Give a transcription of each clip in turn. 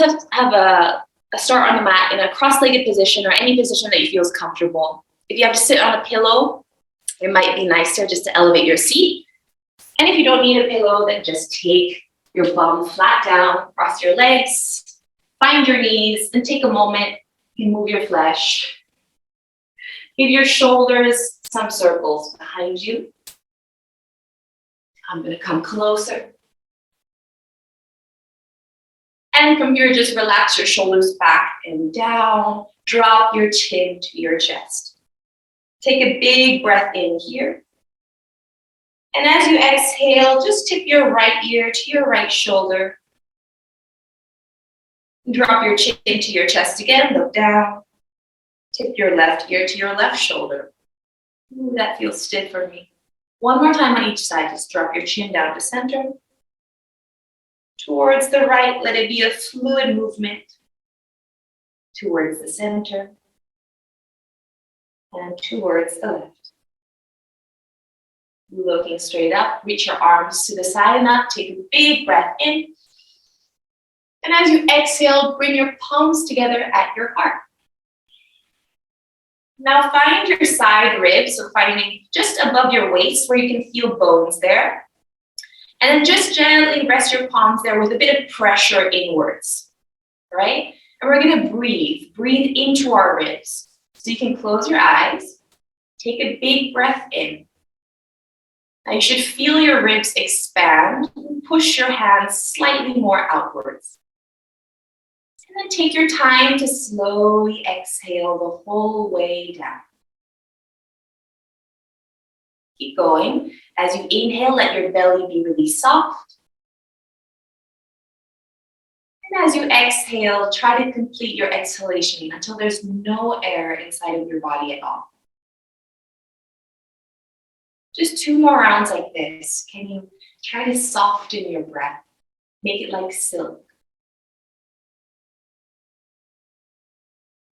have a start on the mat in a cross-legged position or any position that you feel is comfortable. If you have to sit on a pillow, it might be nicer just to elevate your seat. And if you don't need a pillow, then just take your bum flat down, cross your legs, find your knees, and take a moment and move your flesh. Give your shoulders some circles behind you. I'm going to come closer. And from here, just relax your shoulders back and down. Drop your chin to your chest. Take a big breath in here. And as you exhale, just tip your right ear to your right shoulder. Drop your chin to your chest again, look down. Tip your left ear to your left shoulder. Ooh, that feels stiff for me. One more time on each side, just drop your chin down to center. Towards the right, let it be a fluid movement. Towards the center. And towards the left. Looking straight up, reach your arms to the side and up. Take a big breath in. And as you exhale, bring your palms together at your heart. Now find your side ribs, so finding just above your waist where you can feel bones there. And then just gently rest your palms there with a bit of pressure inwards, right? And we're gonna breathe into our ribs. So you can close your eyes, take a big breath in. Now you should feel your ribs expand, and push your hands slightly more outwards. And then take your time to slowly exhale the whole way down. Keep going. As you inhale, let your belly be really soft. And as you exhale, try to complete your exhalation until there's no air inside of your body at all. Just 2 more rounds like this. Can you try to soften your breath? Make it like silk.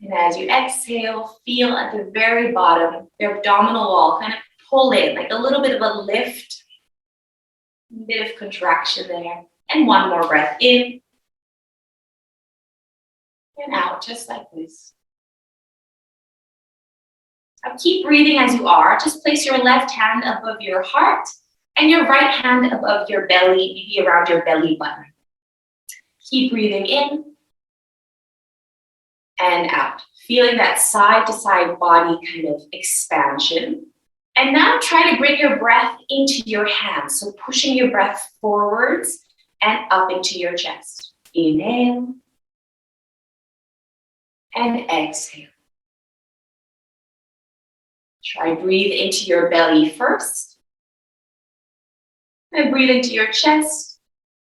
And as you exhale, feel at the very bottom, your abdominal wall kind of pull in, like a little bit of a lift, a bit of contraction there. And one more breath in and out, just like this. Now keep breathing as you are. Just place your left hand above your heart and your right hand above your belly, maybe around your belly button. Keep breathing in and out, feeling that side to side body kind of expansion. And now try to bring your breath into your hands. So pushing your breath forwards and up into your chest. Inhale and exhale. Try breathe into your belly first. And breathe into your chest.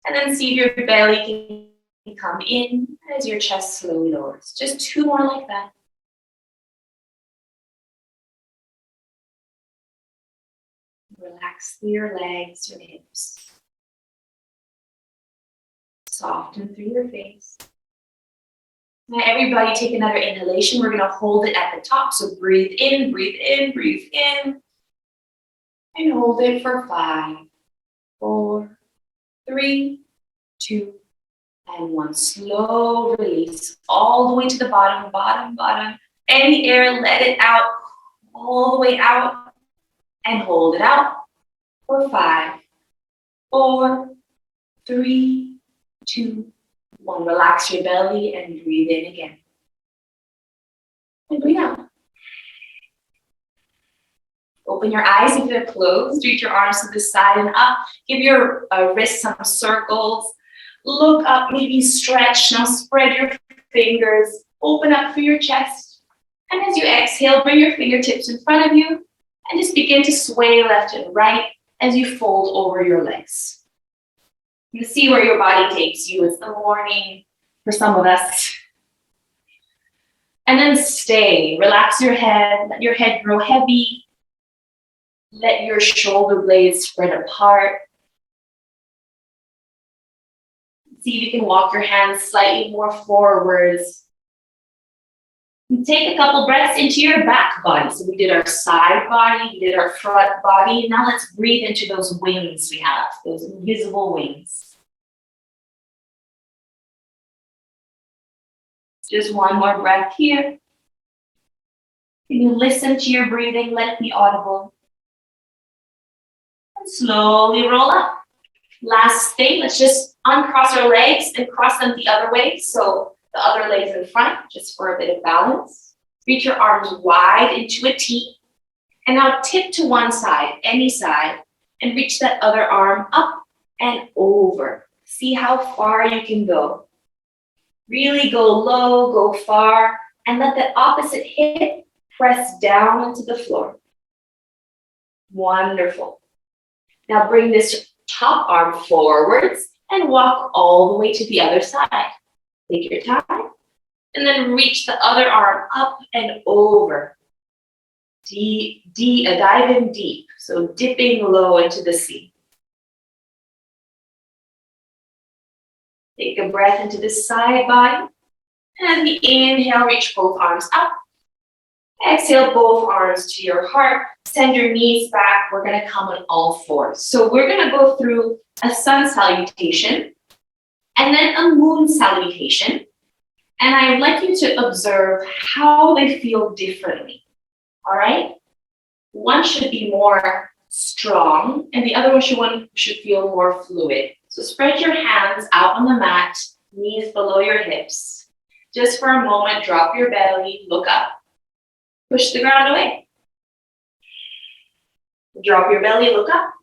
And then see if your belly can come in as your chest slowly lowers. Just 2 more like that. Relax through your legs, your hips. Soften through your face. Now everybody take another inhalation. We're going to hold it at the top. So breathe in, breathe in, breathe in. And hold it for 5, 4, 3, 2, and 1. Slow release all the way to the bottom, bottom, bottom. Any air, let it out, all the way out. And hold it out for 5, 4, 3, 2, 1. Relax your belly and breathe in again. And breathe out. Open your eyes if they're closed. Reach your arms to the side and up. Give your wrists some circles. Look up, maybe stretch. Now spread your fingers. Open up through your chest. And as you exhale, bring your fingertips in front of you. And just begin to sway left and right as you fold over your legs. You see where your body takes you. It's the morning for some of us. And then stay. Relax your head. Let your head grow heavy. Let your shoulder blades spread apart. See if you can walk your hands slightly more forwards. Take a couple breaths into your back body. So we did our side body, we did our front body. Now let's breathe into those wings we have, those invisible wings. Just one more breath here. Can you listen to your breathing? Let it be audible. And slowly roll up. Last thing, let's just uncross our legs and cross them the other way. So the other leg's in front, just for a bit of balance. Reach your arms wide into a T. And now tip to one side, any side, and reach that other arm up and over. See how far you can go. Really go low, go far, and let that opposite hip press down into the floor. Wonderful. Now bring this top arm forwards and walk all the way to the other side. Take your time. And then reach the other arm up and over. Dive in deep. So dipping low into the sea. Take a breath into the side body. And as we inhale, reach both arms up. Exhale both arms to your heart. Send your knees back. We're going to come on all fours. So we're going to go through a sun salutation and then a moon salutation. And I would like you to observe how they feel differently. All right? One should be more strong and the other one should feel more fluid. So spread your hands out on the mat, knees below your hips. Just for a moment, drop your belly, look up. Push the ground away. Drop your belly, look up.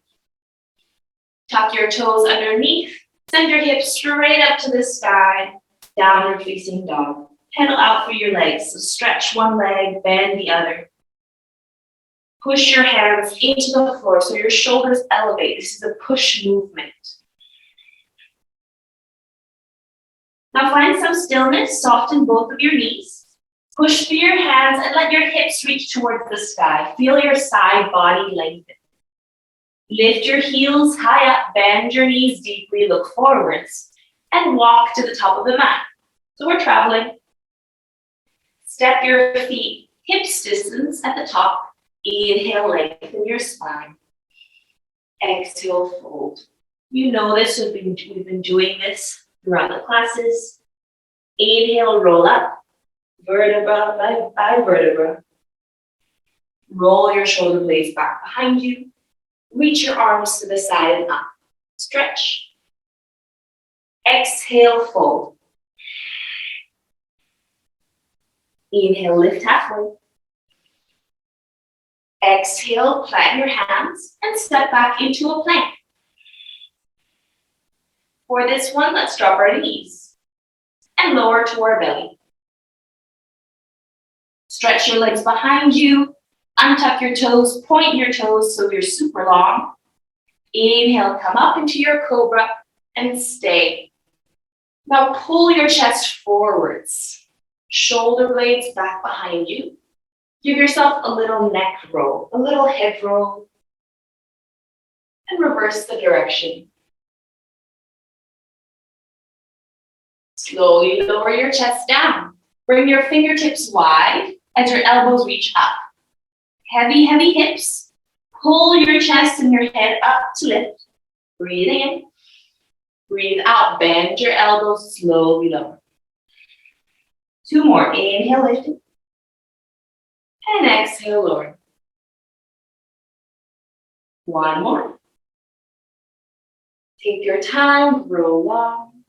Tuck your toes underneath. Send your hips straight up to the sky. Downward facing dog. Pedal out through your legs. So stretch one leg, bend the other. Push your hands into the floor so your shoulders elevate. This is a push movement. Now find some stillness. Soften both of your knees. Push through your hands and let your hips reach towards the sky. Feel your side body lengthen. Lift your heels high up, bend your knees deeply, look forwards, and walk to the top of the mat. So we're traveling. Step your feet hips distance at the top. Inhale, lengthen your spine. Exhale, fold. You know this, we've been doing this throughout the classes. Inhale, roll up. Vertebra by vertebra. Roll your shoulder blades back behind you. Reach your arms to the side and up. Stretch. Exhale, fold. Inhale, lift halfway. Exhale, plant your hands and step back into a plank. For this one, let's drop our knees and lower to our belly. Stretch your legs behind you, untuck your toes, point your toes so you're super long. Inhale, come up into your cobra and stay. Now pull your chest forwards, shoulder blades back behind you. Give yourself a little neck roll, a little head roll, and reverse the direction. Slowly lower your chest down. Bring your fingertips wide as your elbows reach up. Heavy, heavy hips. Pull your chest and your head up to lift. Breathing in. Breathe out. Bend your elbows, slowly lower. Two more. Inhale, lifting. And exhale, lower. One more. Take your time, roll long.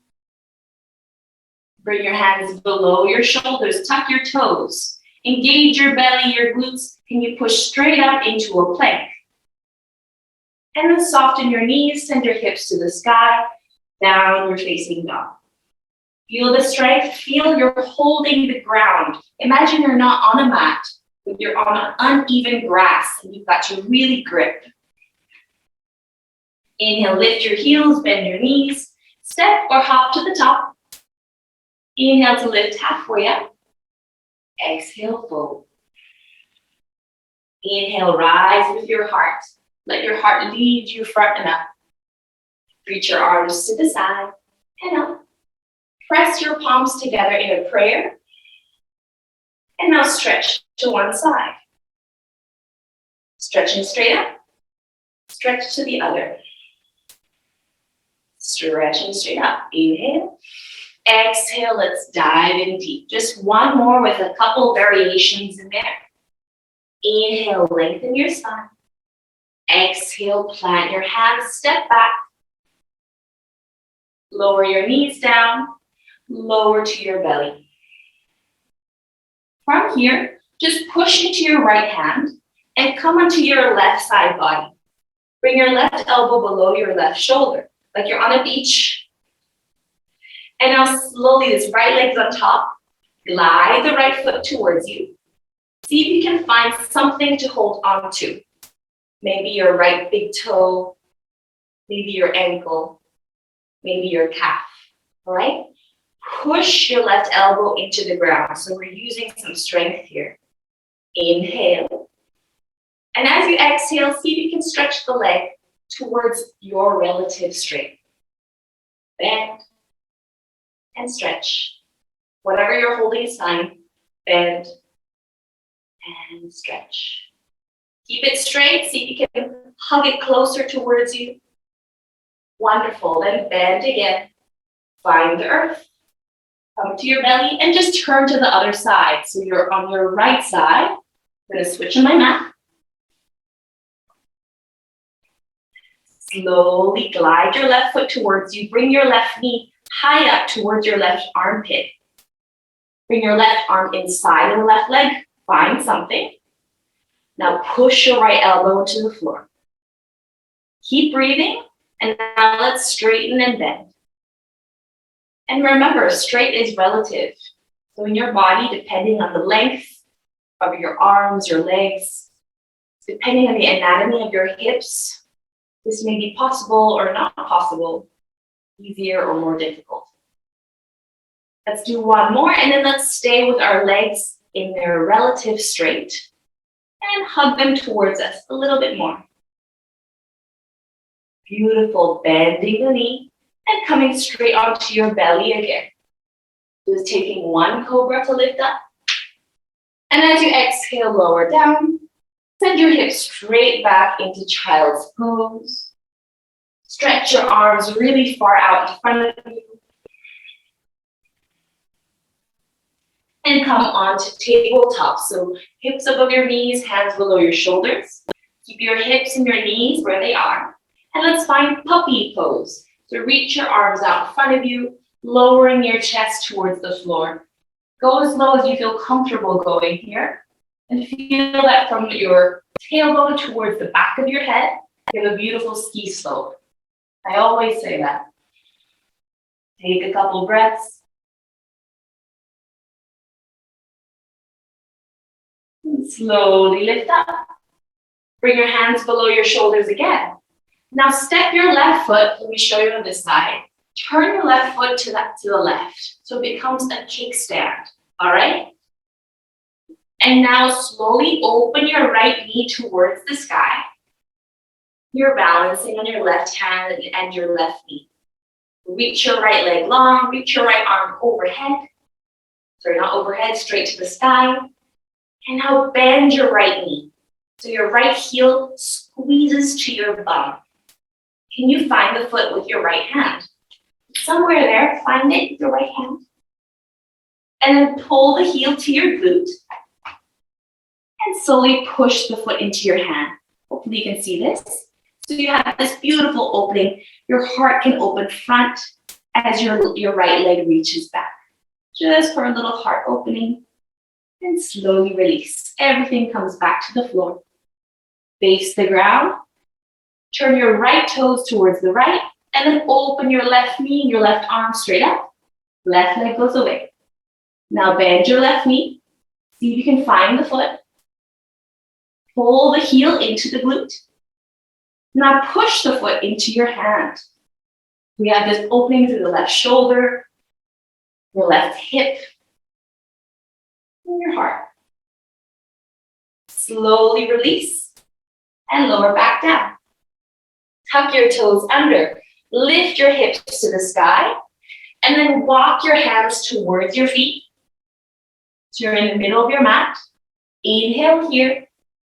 Bring your hands below your shoulders, tuck your toes. Engage your belly, your glutes. Can you push straight up into a plank? And then soften your knees, send your hips to the sky, downward facing dog. Feel the strength, feel you're holding the ground. Imagine you're not on a mat, but you're on uneven grass and you've got to really grip. Inhale, lift your heels, bend your knees, step or hop to the top. Inhale to lift halfway up. Exhale, fold. Inhale, rise with your heart. Let your heart lead you front and up. Reach your arms to the side and up. Press your palms together in a prayer. And now stretch to one side. Stretching straight up. Stretch to the other. Stretching straight up. Inhale. Exhale, let's dive in deep. Just one more with a couple variations in there. Inhale, lengthen your spine. Exhale, plant your hands, step back. Lower your knees down, lower to your belly. From here, just push into your right hand and come onto your left side body. Bring your left elbow below your left shoulder, like you're on a beach. And now slowly, this right leg's on top. Glide the right foot towards you. See if you can find something to hold on to. Maybe your right big toe, maybe your ankle, maybe your calf, all right? Push your left elbow into the ground. So we're using some strength here. Inhale. And as you exhale, see if you can stretch the leg towards your relative strength. Bend and stretch. Whatever you're holding is fine. Bend and stretch. Keep it straight. See if you can hug it closer towards you. Wonderful. Then bend again. Find the earth. Come to your belly and just turn to the other side. So you're on your right side. I'm going to switch on my mat. Slowly glide your left foot towards you. Bring your left knee high up towards your left armpit. Bring your left arm inside the left leg. Find something. Now push your right elbow to the floor. Keep breathing. And now let's straighten and bend. And remember, straight is relative. So in your body, depending on the length of your arms, your legs, depending on the anatomy of your hips, this may be possible or not possible, easier or more difficult. Let's do one more, and then let's stay with our legs in their relative straight and hug them towards us a little bit more. Beautiful, bending the knee and coming straight onto your belly again. Just taking one cobra to lift up. And as you exhale, lower down. Send your hips straight back into child's pose. Stretch your arms really far out in front of you. And come onto tabletop. So hips above your knees, hands below your shoulders. Keep your hips and your knees where they are. And let's find puppy pose. So reach your arms out in front of you, lowering your chest towards the floor. Go as low as you feel comfortable going here. And feel that from your tailbone towards the back of your head, you have a beautiful ski slope. I always say that. Take a couple breaths. And slowly lift up. Bring your hands below your shoulders again. Now step your left foot, let me show you on this side. Turn your left foot to the left. So it becomes a kickstand, all right? And now slowly open your right knee towards the sky. You're balancing on your left hand and your left knee. Reach your right leg long, reach your right arm overhead. Sorry, not overhead, straight to the sky. And now bend your right knee. So your right heel squeezes to your bum. Can you find the foot with your right hand? Somewhere there, find it with your right hand. And then pull the heel to your glute. And slowly push the foot into your hand. Hopefully you can see this. So you have this beautiful opening. Your heart can open front as your right leg reaches back. Just for a little heart opening. And slowly release. Everything comes back to the floor. Face the ground. Turn your right toes towards the right. And then open your left knee and your left arm straight up. Left leg goes away. Now bend your left knee. See if you can find the foot. Pull the heel into the glute. Now push the foot into your hand. We have this opening through the left shoulder, your left hip, and your heart. Slowly release and lower back down. Tuck your toes under. Lift your hips to the sky. And then walk your hands towards your feet. So you're in the middle of your mat. Inhale here.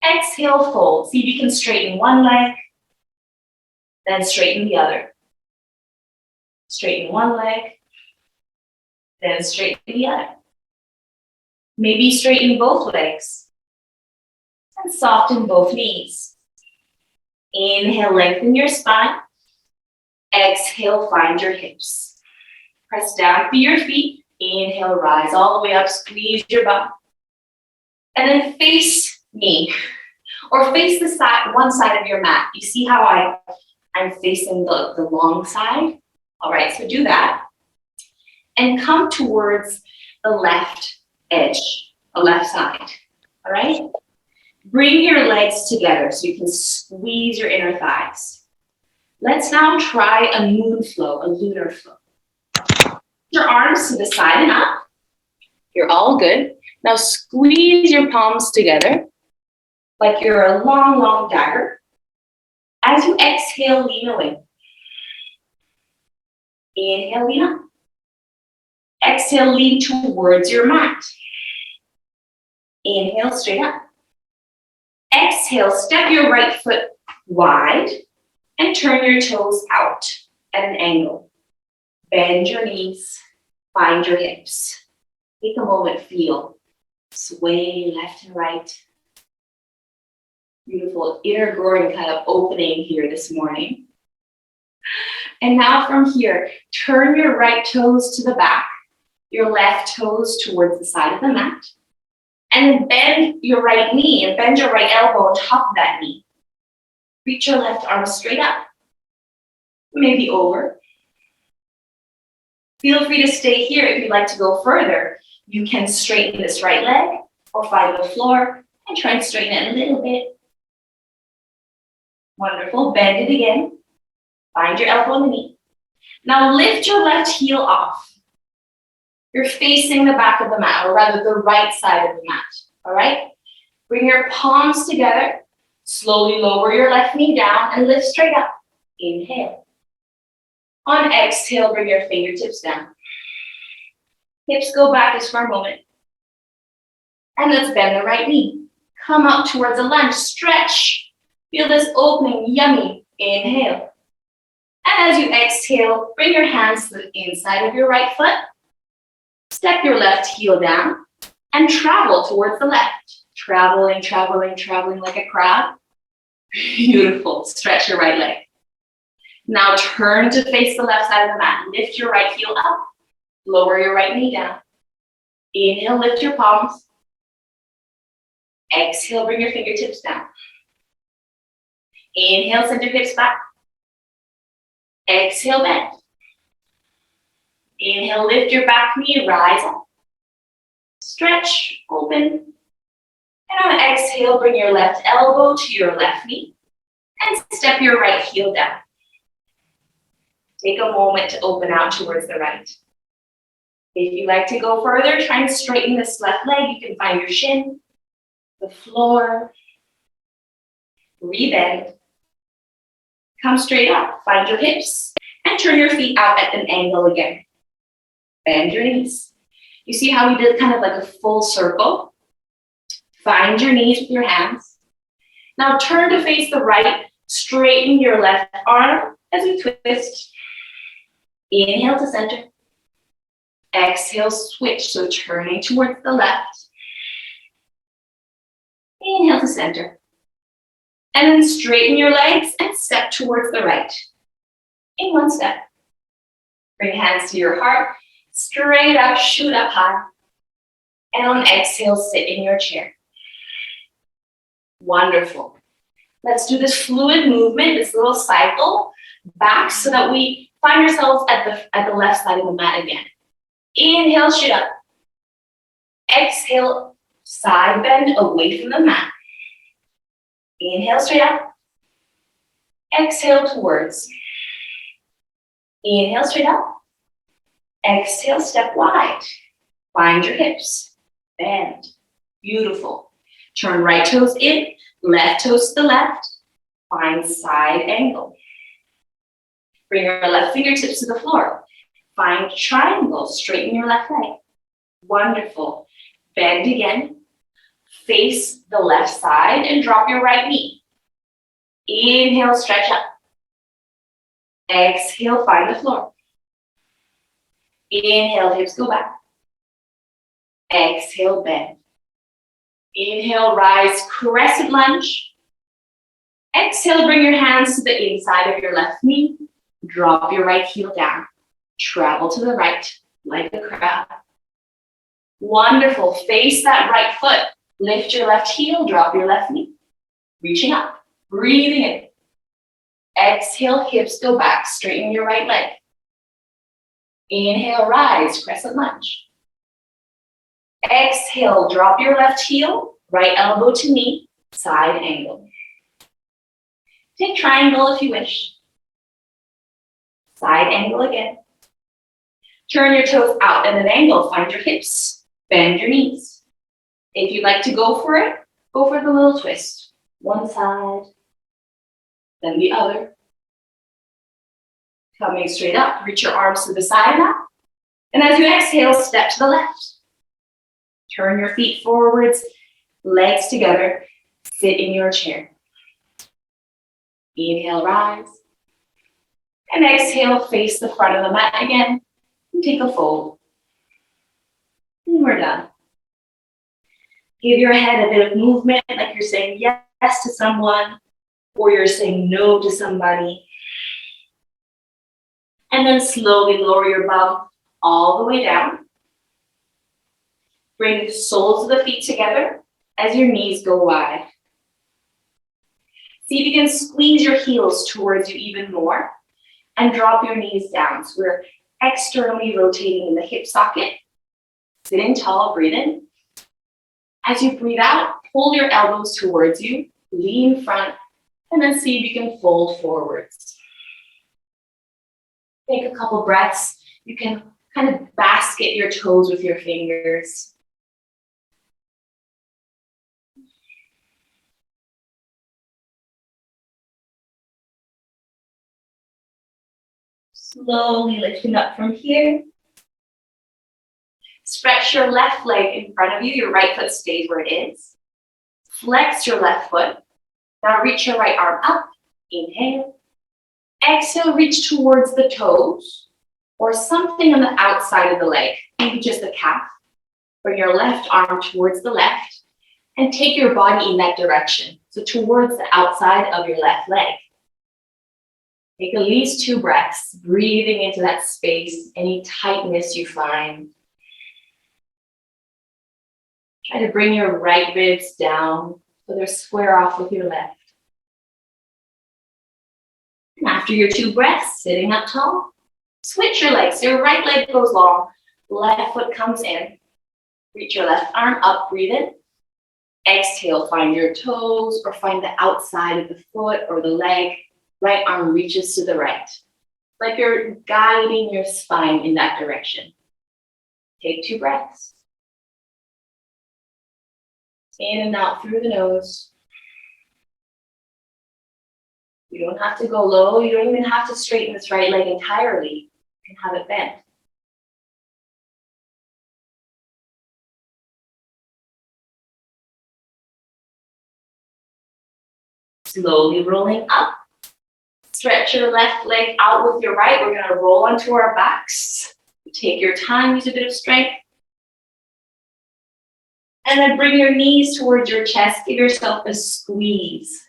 Exhale, fold. See if you can straighten one leg. Then straighten the other. Straighten one leg. Then straighten the other. Maybe straighten both legs. And soften both knees. Inhale, lengthen your spine. Exhale, find your hips. Press down through your feet. Inhale, rise all the way up, squeeze your butt. And then face me, or face the side, one side of your mat. You see how I'm facing the long side? All right, so do that. And come towards the left edge, the left side, all right? Bring your legs together so you can squeeze your inner thighs. Let's now try a moon flow, a lunar flow. Your arms to the side and up. You're all good. Now squeeze your palms together like you're a long, long dagger. As you exhale, lean away. Inhale, lean up. Exhale, lean towards your mat. Inhale, straight up. Exhale, step your right foot wide and turn your toes out at an angle. Bend your knees, find your hips. Take a moment, feel. Sway left and right. Beautiful inner groin kind of opening here this morning. And now from here, turn your right toes to the back, your left toes towards the side of the mat. And then bend your right knee and bend your right elbow on top of that knee. Reach your left arm straight up, maybe over. Feel free to stay here. If you'd like to go further, you can straighten this right leg or find the floor and try and straighten it a little bit. Wonderful. Bend it again. Find your elbow on the knee. Now lift your left heel off. You're facing the back of the mat, or rather the right side of the mat, all right? Bring your palms together. Slowly lower your left knee down and lift straight up. Inhale. On exhale, bring your fingertips down. Hips go back just for a moment. And let's bend the right knee. Come up towards a lunge, stretch. Feel this opening, yummy. Inhale. And as you exhale, bring your hands to the inside of your right foot. Step your left heel down and travel towards the left. Traveling, traveling, traveling like a crab. Beautiful. Stretch your right leg. Now turn to face the left side of the mat. Lift your right heel up. Lower your right knee down. Inhale, lift your palms. Exhale, bring your fingertips down. Inhale, send your hips back. Exhale, bend. Inhale, lift your back knee, rise up. Stretch, open. And on exhale, bring your left elbow to your left knee and step your right heel down. Take a moment to open out towards the right. If you'd like to go further, try and straighten this left leg. You can find your shin, the floor. Rebend. Come straight up, find your hips, and turn your feet out at an angle again. Bend your knees. You see how we did kind of like a full circle? Find your knees with your hands. Now turn to face the right, straighten your left arm as we twist. Inhale to center. Exhale, switch, so turning towards the left. Inhale to center. And then straighten your legs and step towards the right. In one step. Bring hands to your heart. Straight up, shoot up high. And on exhale, sit in your chair. Wonderful. Let's do this fluid movement, this little cycle back so that we find ourselves at the left side of the mat again. Inhale, shoot up. Exhale, side bend away from the mat. Inhale, straight up. Exhale, towards. Inhale, straight up. Exhale, step wide. Find your hips. Bend. Beautiful. Turn right toes in, left toes to the left. Find side angle. Bring your left fingertips to the floor. Find triangle. Straighten your left leg. Wonderful. Bend again. Face the left side and drop your right knee. Inhale, stretch up. Exhale, find the floor. Inhale, hips go back. Exhale, bend. Inhale, rise, crescent lunge. Exhale, bring your hands to the inside of your left knee. Drop your right heel down. Travel to the right, like a crab. Wonderful. Face that right foot. Lift your left heel, drop your left knee. Reaching up, breathing in. Exhale, hips go back, straighten your right leg. Inhale, rise, crescent lunge. Exhale, drop your left heel, right elbow to knee, side angle. Take triangle if you wish. Side angle again. Turn your toes out at an angle, find your hips, bend your knees. If you'd like to go for it, go for the little twist. One side, then the other. Coming straight up, reach your arms to the side now. And as you exhale, step to the left. Turn your feet forwards, legs together, sit in your chair. Inhale, rise. And exhale, face the front of the mat again. And take a fold. And we're done. Give your head a bit of movement, like you're saying yes to someone, or you're saying no to somebody. And then slowly lower your bum all the way down. Bring the soles of the feet together as your knees go wide. See if you can squeeze your heels towards you even more and drop your knees down. So we're externally rotating in the hip socket. Sitting tall, breathe in. As you breathe out, pull your elbows towards you, lean front, and then see if you can fold forwards. Take a couple breaths. You can kind of basket your toes with your fingers. Slowly lifting up from here. Stretch your left leg in front of you. Your right foot stays where it is. Flex your left foot. Now reach your right arm up. Inhale. Exhale, reach towards the toes or something on the outside of the leg, maybe just the calf. Bring your left arm towards the left and take your body in that direction. So towards the outside of your left leg. Take at least 2 breaths, breathing into that space, any tightness you find. Try to bring your right ribs down so they're square off with your left. And after your 2 breaths, sitting up tall, switch your legs. So your right leg goes long, left foot comes in. Reach your left arm up, breathe in. Exhale, find your toes or find the outside of the foot or the leg. Right arm reaches to the right. Like you're guiding your spine in that direction. Take 2 breaths. In and out through the nose. You don't have to go low. You don't even have to straighten this right leg entirely. You can have it bent. Slowly rolling up. Stretch your left leg out with your right. We're going to roll onto our backs. Take your time, use a bit of strength. And then bring your knees towards your chest. Give yourself a squeeze.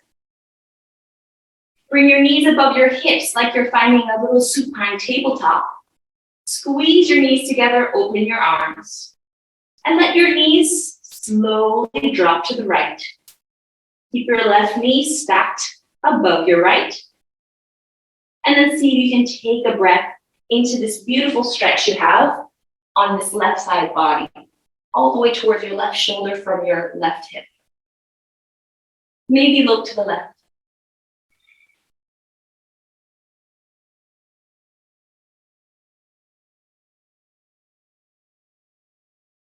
Bring your knees above your hips like you're finding a little supine tabletop. Squeeze your knees together, open your arms. And let your knees slowly drop to the right. Keep your left knee stacked above your right. And then see if you can take a breath into this beautiful stretch you have on this left side body, all the way towards your left shoulder from your left hip. Maybe look to the left.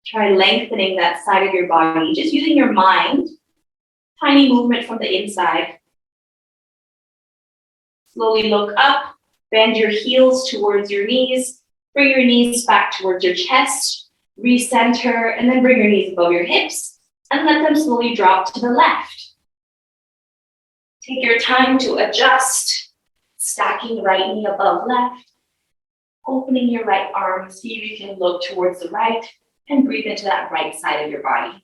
Try lengthening that side of your body, just using your mind. Tiny movement from the inside. Slowly look up, bend your heels towards your knees, bring your knees back towards your chest, recenter, and then bring your knees above your hips, and let them slowly drop to the left. Take your time to adjust, stacking right knee above left, Opening your right arm, see if you can look towards the right and breathe into that right side of your body.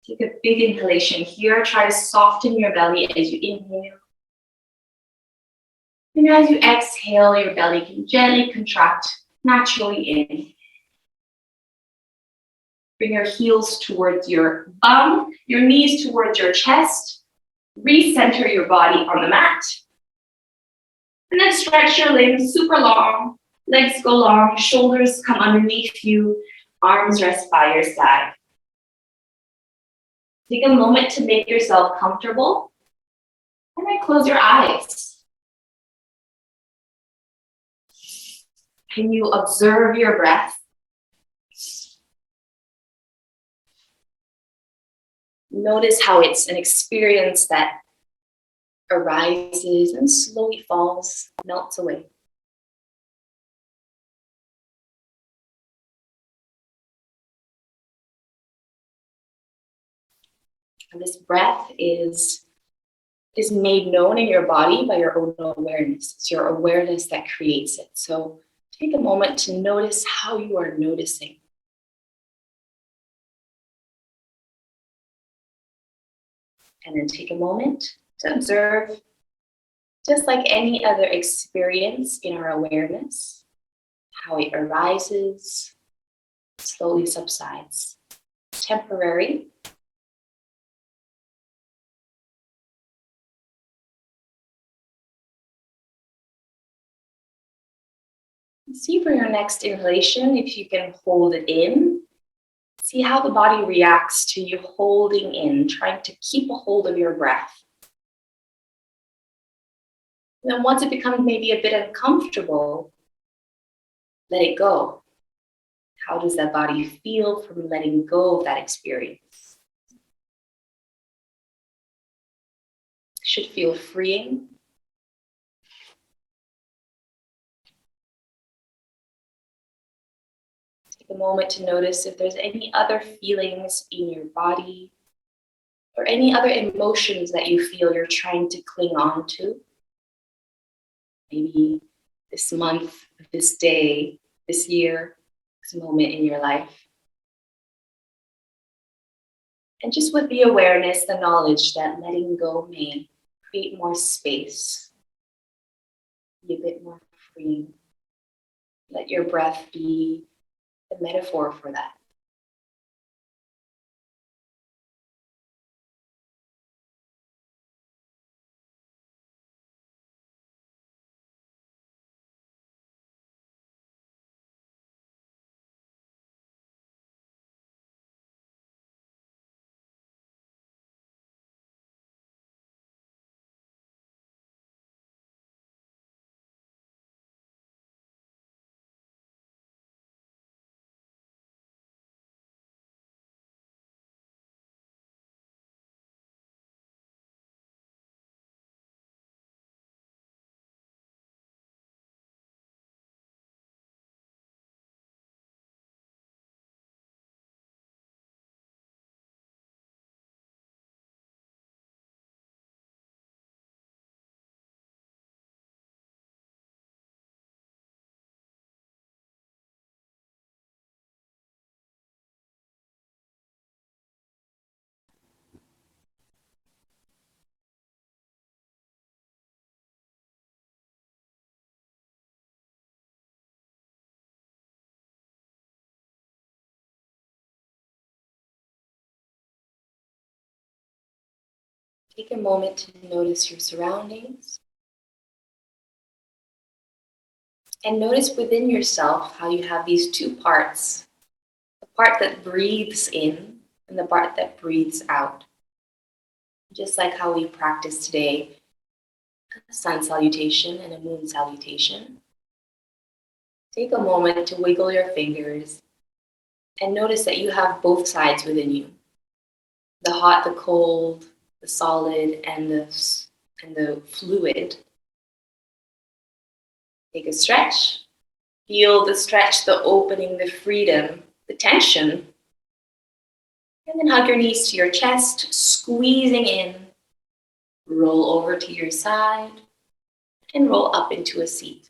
Take a big inhalation here. Try to soften your belly as you inhale. And as you exhale, your belly can gently contract naturally in. Bring your heels towards your bum, your knees towards your chest. Recenter your body on the mat. And then stretch your limbs super long. Legs go long, shoulders come underneath you, arms rest by your side. Take a moment to make yourself comfortable. And then close your eyes. Can you observe your breath? Notice how it's an experience that arises and slowly falls, melts away. And this breath is made known in your body by your own awareness. It's your awareness that creates it. So take a moment to notice how you are noticing. And then take a moment to observe, just like any other experience in our awareness, how it arises, slowly subsides. Temporary. See for your next inhalation if you can hold it in. See how the body reacts to you holding in, trying to keep a hold of your breath. And then once it becomes maybe a bit uncomfortable, let it go. How does that body feel from letting go of that experience? It should feel freeing. Take a moment to notice if there's any other feelings in your body or any other emotions that you feel you're trying to cling on to. Maybe this month, this day, this year, this moment in your life. And just with the awareness, the knowledge that letting go may create more space, be a bit more free. Let your breath be the metaphor for that. Take a moment to notice your surroundings. And notice within yourself how you have these two parts. The part that breathes in and the part that breathes out. Just like how we practice today, a sun salutation and a moon salutation. Take a moment to wiggle your fingers and notice that you have both sides within you. The hot, the cold, the solid, and the fluid. Take a stretch. Feel the stretch, the opening, the freedom, the tension. And then hug your knees to your chest, squeezing in. Roll over to your side and roll up into a seat.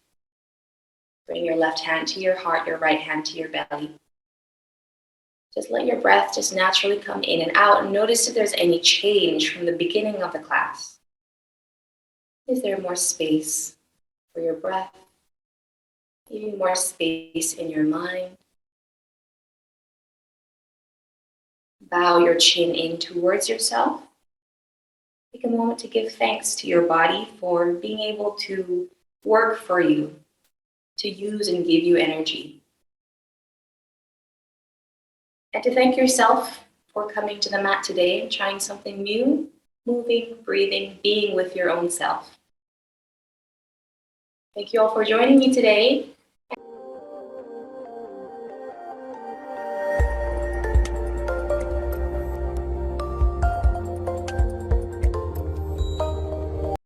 Bring your left hand to your heart, your right hand to your belly. Just let your breath just naturally come in and out, and notice if there's any change from the beginning of the class. Is there more space for your breath? Maybe more space in your mind? Bow your chin in towards yourself. Take a moment to give thanks to your body for being able to work for you, to use and give you energy. And to thank yourself for coming to the mat today and trying something new, moving, breathing, being with your own self. Thank you all for joining me today.